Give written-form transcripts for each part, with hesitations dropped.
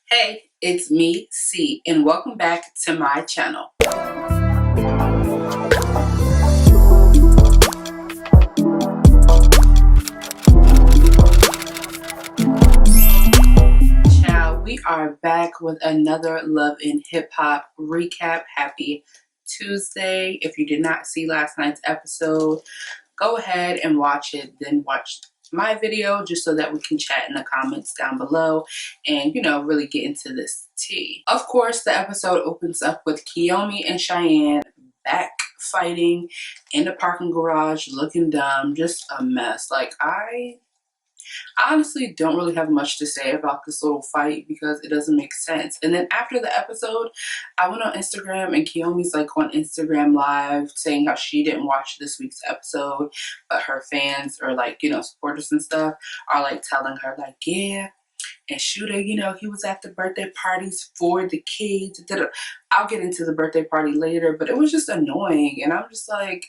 Hey, it's me, C, and welcome back to my channel. Child, we are back with another Love and Hip Hop recap. Happy Tuesday. If you did not see last night's episode, go ahead and watch it, then watch my video just so that we can chat in the comments down below and, really get into this tea. Of course, the episode opens up with Kiyomi and Cheyenne back fighting in the parking garage, looking dumb, just a mess. Like, I honestly don't really have much to say about this little fight because it doesn't make sense. And then after the episode, I went on Instagram and Kiyomi's like on Instagram Live saying how she didn't watch this week's episode, but her fans or like, supporters and stuff are like telling her like, yeah, and Shooter, he was at the birthday parties for the kids. I'll get into the birthday party later, but it was just annoying. And I'm just like,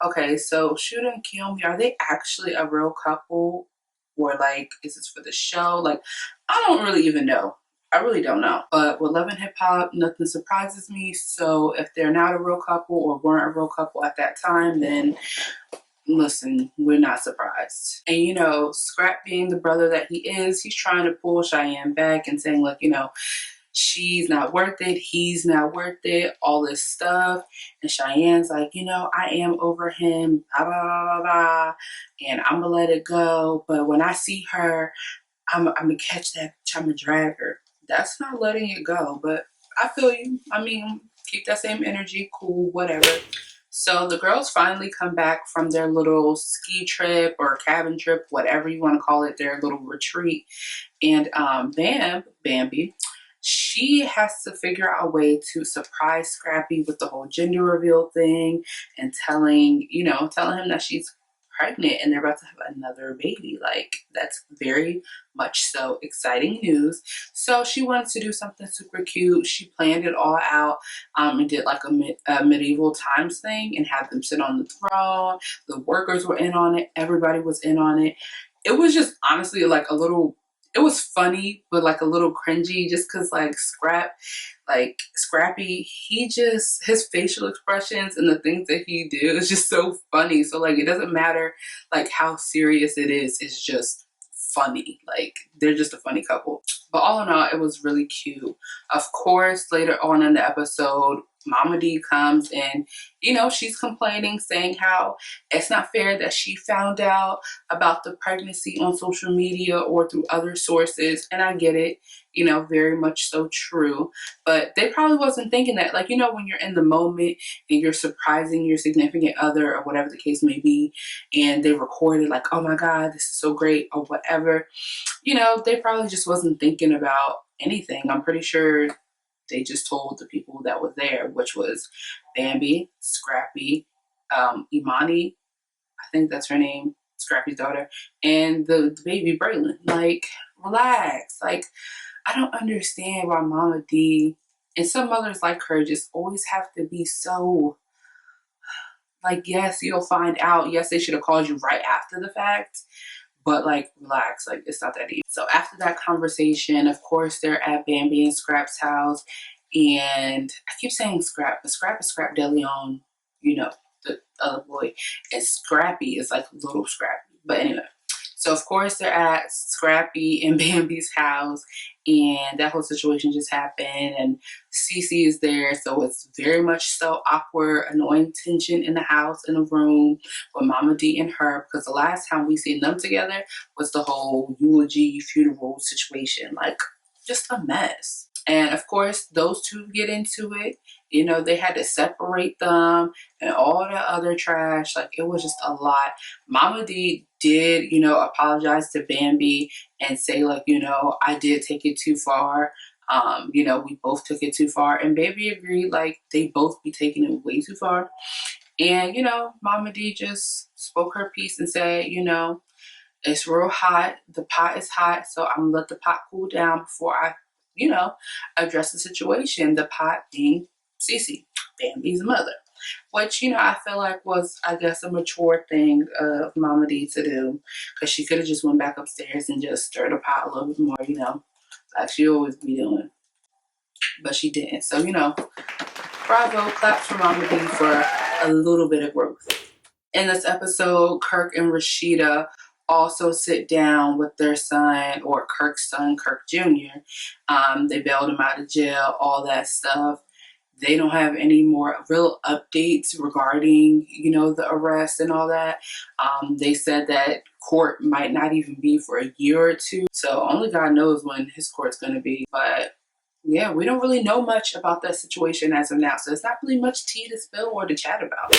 okay, so Shooter and Kiyomi, are they actually a real couple? Or like, is this for the show? Like, I don't really even know. I really don't know. But with Love and Hip Hop, nothing surprises me. So if they're not a real couple or weren't a real couple at that time, then listen, we're not surprised. And Scrap being the brother that he is, he's trying to pull Cheyenne back and saying like, she's not worth it, he's not worth it, all this stuff. And Cheyenne's like, I am over him, blah, blah, blah, blah, and I'm gonna let it go. But when I see her, I'm gonna catch that bitch, I'm gonna drag her. That's not letting it go, but I feel you. I mean, keep that same energy, cool, whatever. So the girls finally come back from their little ski trip or cabin trip, whatever you want to call it, their little retreat. And Bambi, she has to figure out a way to surprise Scrappy with the whole gender reveal thing and telling him that she's pregnant and they're about to have another baby. Like, that's very much so exciting news. So she wanted to do something super cute. She planned it all out and did like a medieval times thing and had them sit on the throne. The workers were in on it. Everybody was in on it. It was just honestly like it was funny, but like a little cringy just because like Scrappy, his facial expressions and the things that he do is just so funny. So like, it doesn't matter like how serious it is, it's just funny. Like, they're just a funny couple. But all in all, it was really cute. Of course, later on in the episode, Mama D comes and, she's complaining, saying how it's not fair that she found out about the pregnancy on social media or through other sources. And I get it, very much so true. But they probably wasn't thinking that, like, when you're in the moment and you're surprising your significant other or whatever the case may be, and they recorded like, oh my God, this is so great or whatever, they probably just wasn't thinking about anything. I'm pretty sure they just told the people that were there, which was Bambi, Scrappy, Imani, I think that's her name, Scrappy's daughter, and the baby Braylon. Like, relax. Like, I don't understand why Mama D and some mothers like her just always have to be so like, yes, you'll find out. Yes, they should have called you right after the fact. But like, relax, like, it's not that deep. So after that conversation, of course, they're at Bambi and Scrap's house. And I keep saying Scrap, but Scrap is Scrap De Leon, the other boy. And Scrappy is like little Scrappy. But anyway, so of course they're at Scrappy and Bambi's house. And that whole situation just happened. And Cece is there. So it's very much so awkward, annoying tension in the house, in the room with Mama D and her. Because the last time we seen them together was the whole eulogy funeral situation. Like, just a mess. And of course, those two get into it. They had to separate them and all the other trash. Like, it was just a lot. Mama D did, apologize to Bambi and say, like, I did take it too far. We both took it too far. And Baby agreed, like, they both be taking it way too far. And, Mama D just spoke her piece and said, it's real hot. The pot is hot. So I'm going to let the pot cool down before I address the situation. The pot being Cece, Bambi's mother, which, I feel like was, I guess, a mature thing of Mama D to do, because she could have just went back upstairs and just stirred the pot a little bit more, like she always be doing. But she didn't. So, you know, bravo, claps for Mama D for a little bit of growth. In this episode, Kirk and Rashida also sit down with their son, or Kirk's son, Kirk Jr. They bailed him out of jail, all that stuff. They don't have any more real updates regarding, you know, the arrest and all that. They said that court might not even be for a year or two. So only God knows when his court's going to be. But yeah, we don't really know much about that situation as of now. So it's not really much tea to spill or to chat about.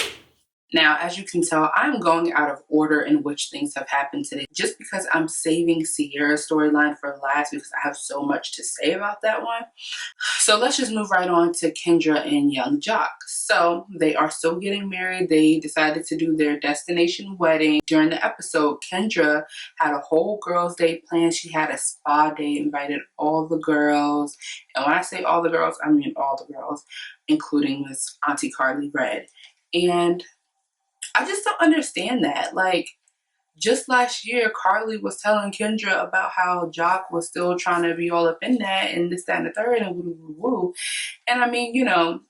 Now, as you can tell, I'm going out of order in which things have happened today, just because I'm saving Sierra's storyline for last because I have so much to say about that one. So let's just move right on to Kendra and Young Jock. So they are still getting married. They decided to do their destination wedding. During the episode, Kendra had a whole girls' day planned. She had a spa day, invited all the girls. And when I say all the girls, I mean all the girls, including Miss Auntie Carly Red. And I just don't understand that. Like, just last year, Carly was telling Kendra about how Jock was still trying to be all up in that and this, that, and the third, and woo, woo, woo. And I mean, you know,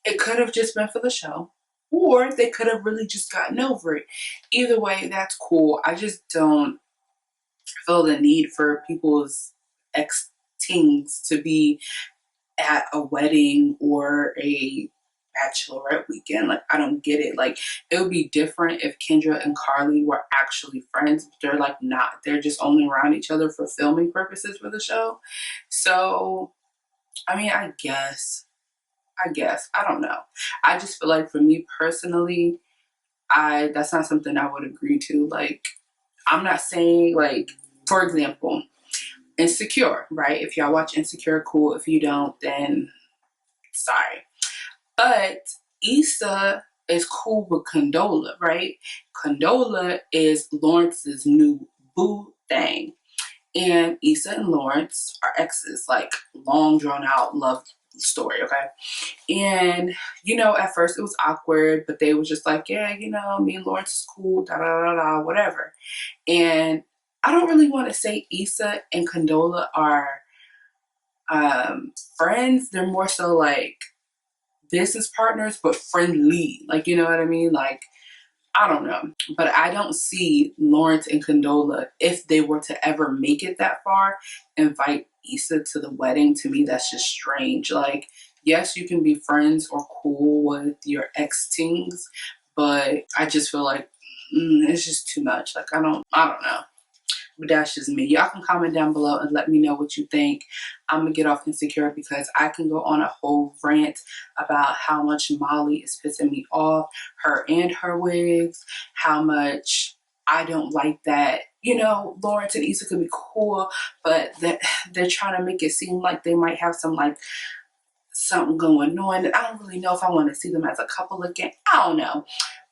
it could have just been for the show, or they could have really just gotten over it. Either way, that's cool. I just don't feel the need for people's ex-teens to be at a wedding or a bachelorette weekend. Like, I don't get it. Like, it would be different if Kendra and Carly were actually friends, but they're like not. They're just only around each other for filming purposes for the show. So, I mean, I guess. I don't know. I just feel like for me personally, that's not something I would agree to. Like, I'm not saying, like, for example, Insecure, right? If y'all watch Insecure, cool. If you don't, then sorry. But Issa is cool with Condola, right? Condola is Lawrence's new boo thing. And Issa and Lawrence are exes, like long drawn out love story, okay? And, you know, at first it was awkward, but they was just like, yeah, you know, me and Lawrence is cool, da da da da, whatever. And I don't really want to say Issa and Condola are friends. They're more so like business partners, but friendly. Like, you know what I mean? Like, I don't know. But I don't see Lawrence and Condola, if they were to ever make it that far, invite Issa to the wedding. To me, that's just strange. Like, yes, you can be friends or cool with your ex-teens, but I just feel like it's just too much. Like, I don't know. But that's just me. Y'all can comment down below and let me know what you think. I'm gonna get off Insecure because I can go on a whole rant about how much Molly is pissing me off, her and her wigs, how much I don't like that, you know, Lawrence and Issa could be cool, but they're trying to make it seem like they might have some like something going on. I don't really know if I want to see them as a couple again. I don't know.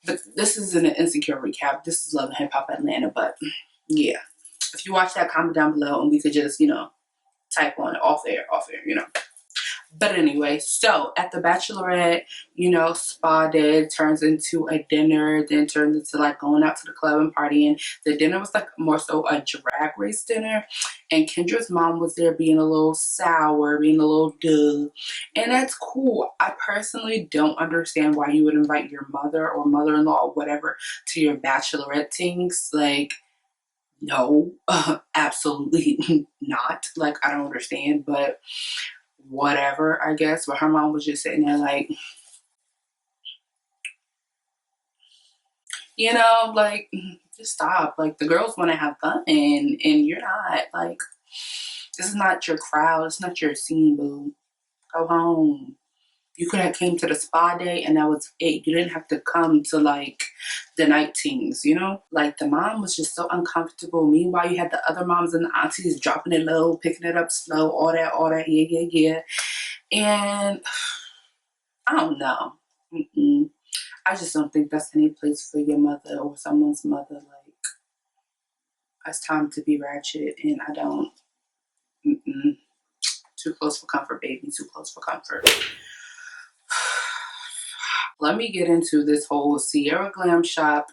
But this isn't an Insecure recap. This is Love and Hip Hop Atlanta. But yeah. If you watch that, comment down below and we could just, you know, type on it off air, you know. But anyway, so at the bachelorette, you know, spa day turns into a dinner, then turns into like going out to the club and partying. The dinner was like more so a drag race dinner. And Kendra's mom was there being a little sour, being a little duh. And that's cool. I personally don't understand why you would invite your mother or mother-in-law or whatever to your bachelorette things. Like, no, absolutely not. Like, I don't understand, but whatever, I guess. But her mom was just sitting there like, you know, like, just stop. Like, the girls want to have fun and you're not. Like, this is not your crowd. It's not your scene, boo. Go home. You could have came to the spa day and that was it. You didn't have to come to like the night teams, you know? Like, the mom was just so uncomfortable. Meanwhile, you had the other moms and the aunties dropping it low, picking it up slow, all that, yeah. And I don't know. I just don't think that's any place for your mother or someone's mother. Like, it's time to be ratchet and I don't. Too close for comfort, baby. Too close for comfort. Let me get into this whole Sierra Glam Shop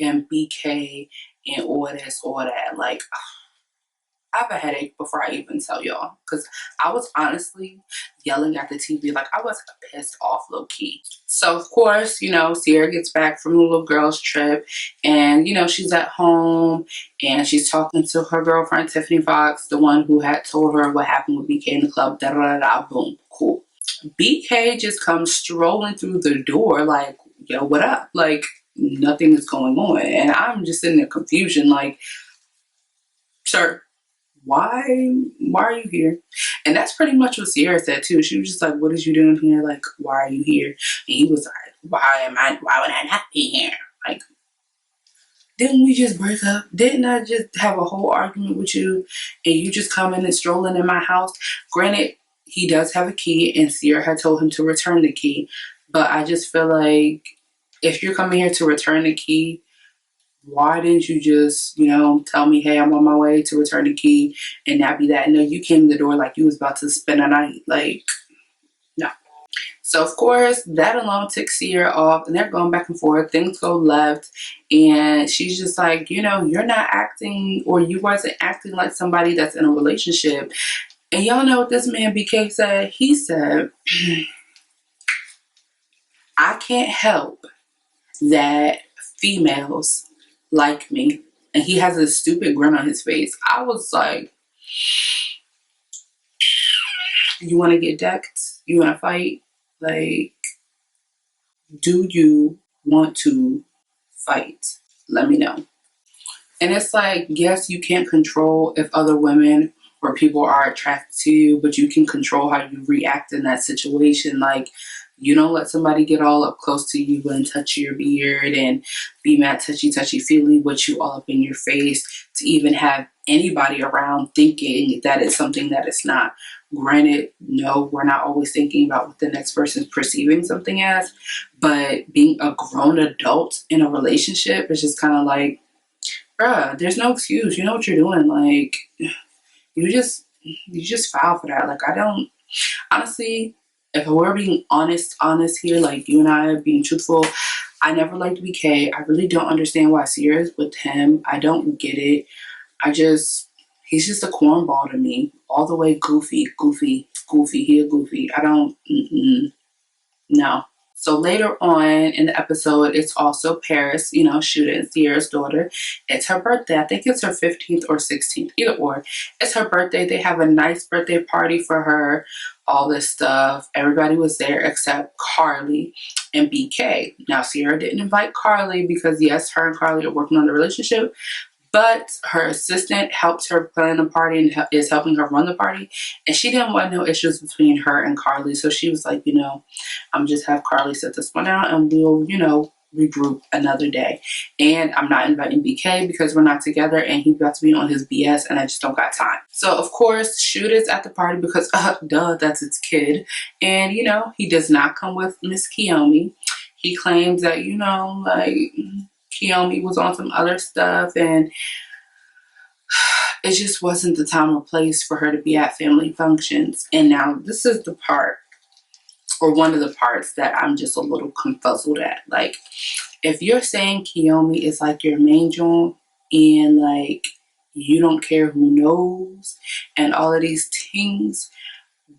and BK and all this, all that. Like, I have a headache before I even tell y'all, because I was honestly yelling at the TV. Like, I was pissed off low key. So of course, Sierra gets back from the little girl's trip, and she's at home and she's talking to her girlfriend Tiffany Fox, the one who had told her what happened with BK in the club. Da da da da. Boom. Cool. BK just comes strolling through the door like, yo, what up? Like, nothing is going on. And I'm just in the confusion, like, sir, why are you here? And that's pretty much what Sierra said too. She was just like, what is you doing here? Like, why are you here? And he was like, why would I not be here? Like, didn't we just break up? Didn't I just have a whole argument with you and you just coming and strolling in my house? Granted, he does have a key and Sierra had told him to return the key. But I just feel like if you're coming here to return the key, why didn't you just, tell me, hey, I'm on my way to return the key and not be that? No, you came to the door like you was about to spend a night. Like, no. So, of course, that alone ticks Sierra off, and they're going back and forth. Things go left, and she's just like, you're not acting, or you wasn't acting like somebody that's in a relationship. And y'all know what this man BK said? He said, I can't help that females like me. And he has a stupid grin on his face. I was like, you want to get decked? You want to fight? Like, do you want to fight? Let me know. And it's like, yes, you can't control if other women or people are attracted to you, but you can control how you react in that situation. Like, you don't let somebody get all up close to you and touch your beard and be mad touchy-feely with you all up in your face to even have anybody around thinking that it's something that it's not. Granted, no, we're not always thinking about what the next person's perceiving something as, but being a grown adult in a relationship is just kind of like, bruh, there's no excuse. You know what you're doing. Like, you just foul for that. Like, I don't, honestly, if we're being honest here, like you and I are being truthful, I never liked BK. I really don't understand why Sierra's with him. I don't get it. He's just a cornball to me. All the way goofy. He a goofy. I don't, no. So later on in the episode, it's also Paris, shooting Sierra's daughter. It's her birthday. I think it's her 15th or 16th, either or. It's her birthday. They have a nice birthday party for her, all this stuff. Everybody was there except Carly and BK. Now, Sierra didn't invite Carly because, yes, her and Carly are working on the relationship, but her assistant helped her plan the party and is helping her run the party. And she didn't want no issues between her and Carly. So she was like, I'm just have Carly set this one out and we'll, regroup another day. And I'm not inviting BK because we're not together and he's about to be on his BS and I just don't got time. So of course, Shoot is at the party because, duh, that's his kid. And, he does not come with Miss Kiyomi. He claims that, like, Kiyomi was on some other stuff and it just wasn't the time or place for her to be at family functions. And now this is the part, or one of the parts, that I'm just a little confuzzled at. Like, if you're saying Kiyomi is like your main joint and like you don't care who knows and all of these things,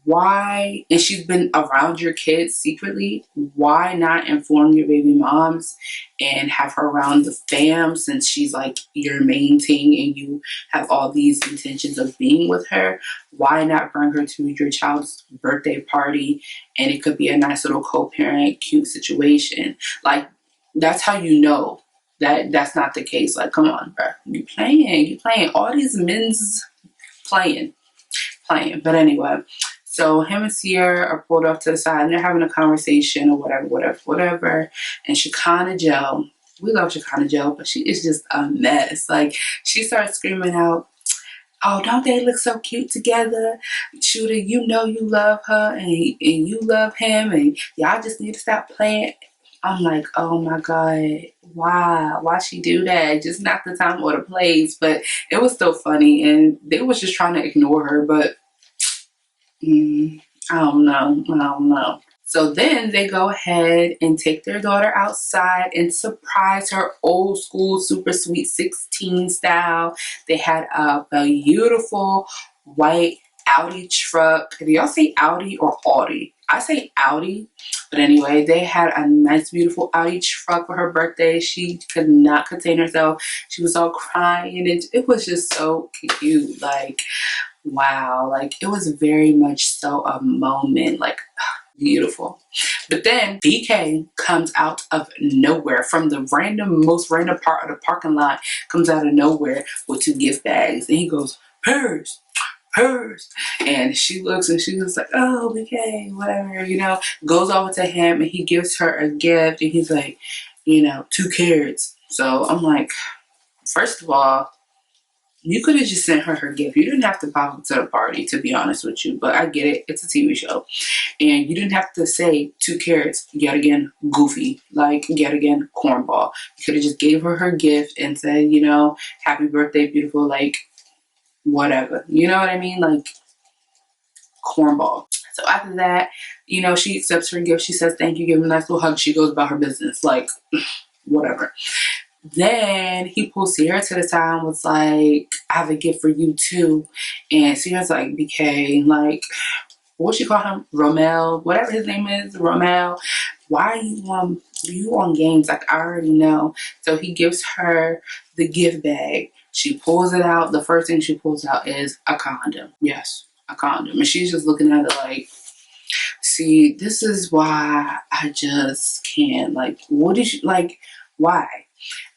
why, and she's been around your kids secretly, why not inform your baby moms and have her around the fam, since she's like your main thing and you have all these intentions of being with her? Why not bring her to your child's birthday party and it could be a nice little co-parent cute situation? Like, that's how you know that that's not the case. Like, come on, bro, you playing all these men's playing. But anyway, so him and Sierra are pulled off to the side and they're having a conversation or whatever. And Shekinah Joe, we love Shekinah Joe, but she is just a mess. Like, she starts screaming out, oh, don't they look so cute together? Shooter, you love her and you love him and y'all just need to stop playing. I'm like, oh my God, why she do that? Just not the time or the place. But it was still funny and they was just trying to ignore her, but I don't know. So then they go ahead and take their daughter outside and surprise her old school, super sweet 16 style. They had a beautiful white Audi truck. Do y'all say Audi or Audi? I say Audi. But anyway, they had a nice, beautiful Audi truck for her birthday. She could not contain herself. She was all crying, and it was just so cute. Like, wow. Like, it was very much so a moment. Like, beautiful. But then BK comes out of nowhere from the most random part of the parking lot, comes out of nowhere with 2 gift bags, and he goes, hers, hers. And she looks and she was like, oh, BK, whatever, goes over to him and he gives her a gift and he's like, 2 carrots. So I'm like, first of all, you could have just sent her gift. You didn't have to pop up to the party, to be honest with you. But I get it. It's a TV show. And you didn't have to say 2 carrots, yet again, goofy. Like, yet again, cornball. You could have just gave her gift and said, happy birthday, beautiful, like, whatever. You know what I mean? Like, cornball. So after that, she accepts her gift. She says, thank you, give him a nice little hug. She goes about her business. Like, whatever. Then he pulls Sierra to the side and was like, I have a gift for you too. And Sierra's like, BK, like, what you call him? Romel, whatever his name is, Romel. Why are you on games? Like, I already know. So he gives her the gift bag. She pulls it out. The first thing she pulls out is a condom. Yes, a condom. And she's just looking at it like, see, this is why I just can't. Like, what is like, why?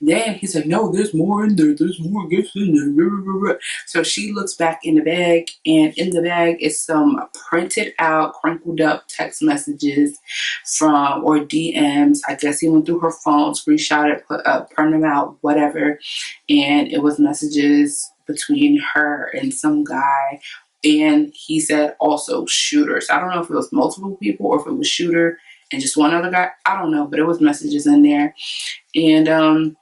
Then he's like, no, there's more in there. There's more gifts in there. So she looks back in the bag, and in the bag is some printed out, crinkled up text messages or DMs. I guess he went through her phone, screenshot it, print them out, whatever. And it was messages between her and some guy. And he said also shooter. So I don't know if it was multiple people or if it was shooter and just one other guy. I don't know, but it was messages in there. And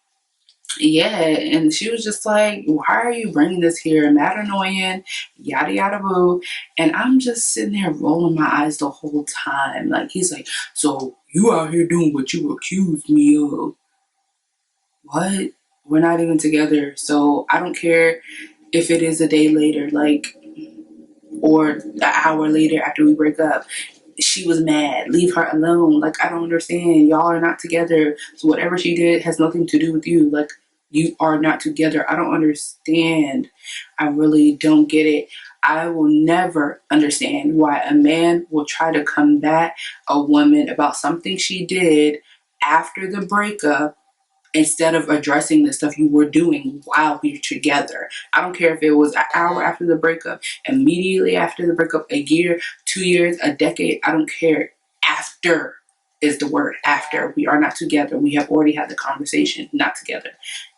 yeah, and she was just like, why are you bringing this here? Mad annoying, yada yada boo. And I'm just sitting there rolling my eyes the whole time. Like, he's like, so you out here doing what you accused me of. What? We're not even together. So I don't care if it is a day later, like, or an hour later after we break up. She was mad. Leave her alone. Like, I don't understand. Y'all are not together. So whatever she did has nothing to do with you. Like, you are not together. I don't understand. I really don't get it. I will never understand why a man will try to combat a woman about something she did after the breakup instead of addressing the stuff you were doing while you're together. I don't care if it was an hour after the breakup, immediately after the breakup, a year, 2 years, a decade. I don't care. After is the word. After. We are not together. We have already had the conversation. Not together.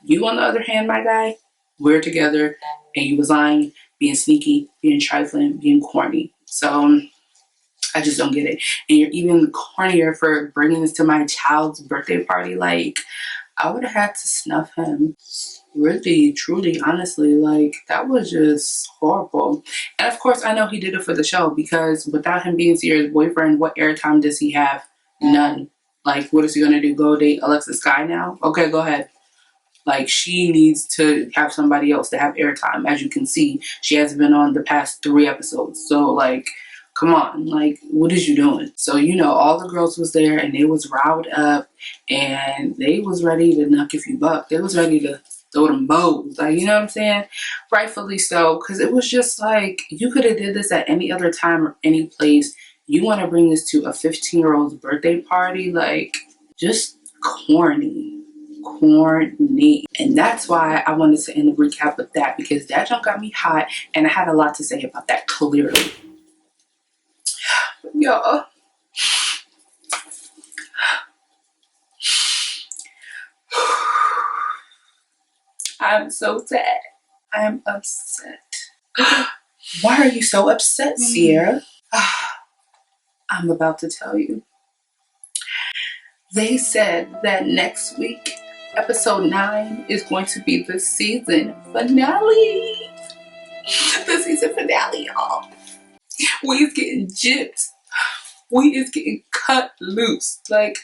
You, on the other hand, my guy, we're together, and you was lying, being sneaky, being trifling, being corny. So I just don't get it. And you're even cornier for bringing this to my child's birthday party. Like, I would have had to snuff him. Really, truly, honestly, like, that was just horrible. And of course, I know he did it for the show, because without him being Sierra's boyfriend, what airtime does he have? None. Like, what is he gonna do? Go date Alexa Sky now? Okay, go ahead. Like, she needs to have somebody else to have airtime. As you can see, she hasn't been on the past 3 episodes. So, like, come on, like, what is you doing? So, all the girls was there, and they was riled up, and they was ready to knock a few bucks. They was ready to throw them bows. Like, you know what I'm saying? Rightfully so, because it was just like, you could have did this at any other time or any place. You want to bring this to a 15-year-old's birthday party? Like, just corny. And that's why I wanted to end the recap with that, because that junk got me hot, and I had a lot to say about that, clearly. Y'all, I'm so sad. I'm upset. Why are you so upset, Sierra? I'm about to tell you. They said that next week, episode 9 is going to be the season finale. The season finale, y'all. We's getting gypped. We is getting cut loose. Like,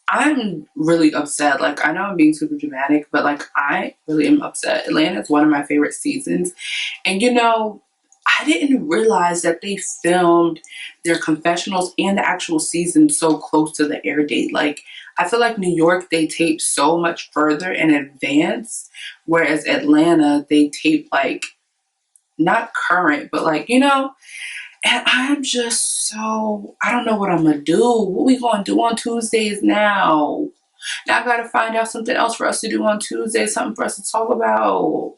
I'm really upset. Like, I know I'm being super dramatic, but like, I really am upset. Atlanta is one of my favorite seasons. And you know, I didn't realize that they filmed their confessionals and the actual season so close to the air date. Like, I feel like New York, they tape so much further in advance, whereas Atlanta, they tape like not current, but like, you know, and I'm just so, I don't know what I'm gonna do. What we gonna do on Tuesdays now? Now I gotta find out something else for us to do on Tuesday, something for us to talk about.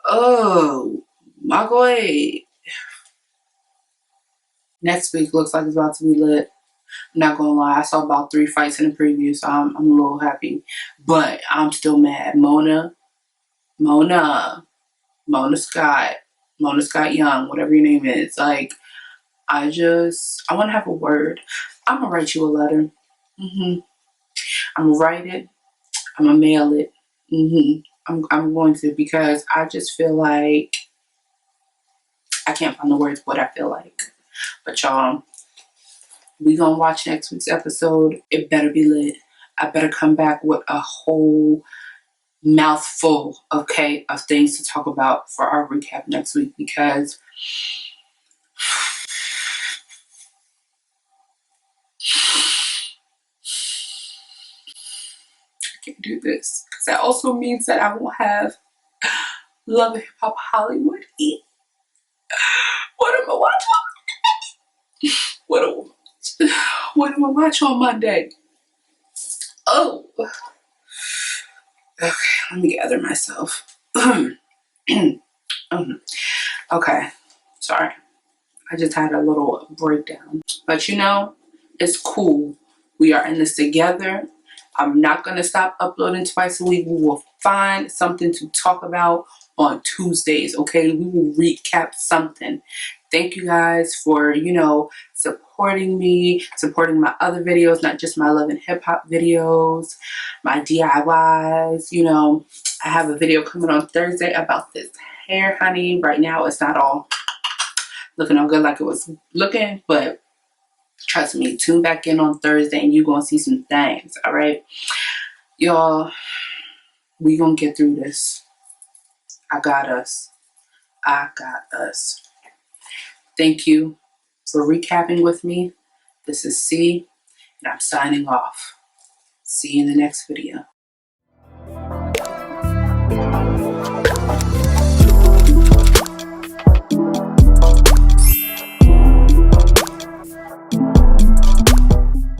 Oh, my God. Next week looks like it's about to be lit. I'm not gonna lie, I saw about 3 fights in the preview, so I'm a little happy. But I'm still mad. Mona Scott, Mona Scott Young, whatever your name is. Like, I want to have a word. I'm gonna write you a letter. I'm gonna write it. I'm gonna mail it. I'm going to, because I just feel like I can't find the words what I feel like. But y'all, we gonna watch next week's episode. It better be lit. I better come back with a whole mouthful, okay, of things to talk about for our recap next week, because I can't do this. Because that also means that I won't have Love and Hip Hop Hollywood eat. What am I watching? What am I watching on Monday? Oh, okay. Let me gather myself. Okay, sorry. I just had a little breakdown. But you know, it's cool. We are in this together. I'm not going to stop uploading twice a week. We will find something to talk about on Tuesdays, okay? We will recap something. Thank you guys for, you know, supporting me, supporting my other videos, not just my love and hip hop videos, my DIYs. You know, I have a video coming on Thursday about this hair, honey. Right now, it's not all looking all good like it was looking, but trust me, tune back in on Thursday and you're gonna see some things. All right, y'all, we gonna get through this. I got us. Thank you for recapping with me. This is C, and I'm signing off. See you in the next video.